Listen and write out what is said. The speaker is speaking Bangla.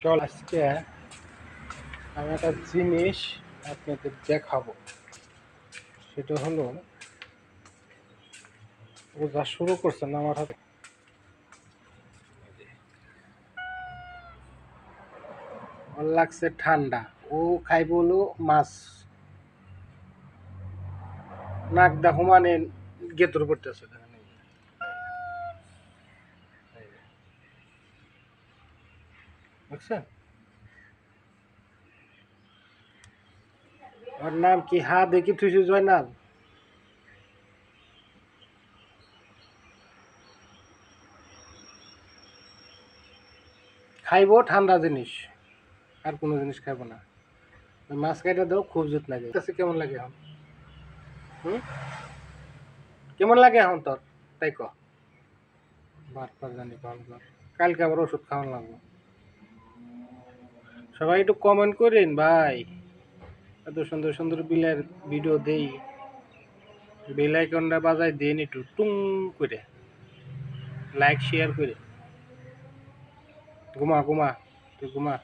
চল আজকে আমি একটা জিনিস আপনাদের দেখাবো। সেটা হলো, ও যা শুরু করছে না আমার হাতে, ওর লাগছে ঠান্ডা। ও খাইব হলো মাছ, নাক দেখো মানে গেতর পড়তেছে। বুঝছেন? ওর নাম কি? হা দেখি তুই জয়নাল। খাইব ঠান্ডা জিনিস, আর কোনো জিনিস খাইব না। ওই মাছ খাইটা দাও, খুব জুত লাগে। কাছে কেমন লাগে এখন? হুম, কেমন লাগে এখন তোর? তাই ক। বারবার জানি পাওয়ার পর কালকে আবার ওষুধ খাওয়ান লাগবে। সবাই একটু কমেন্ট করেন ভাই, এত সুন্দর সুন্দর বিলের ভিডিও দেই। বেল আইকনটা বাজাই দেন একটু টুং করে, লাইক শেয়ার করে। ঘুমা ঘুমা, তুই ঘুমা।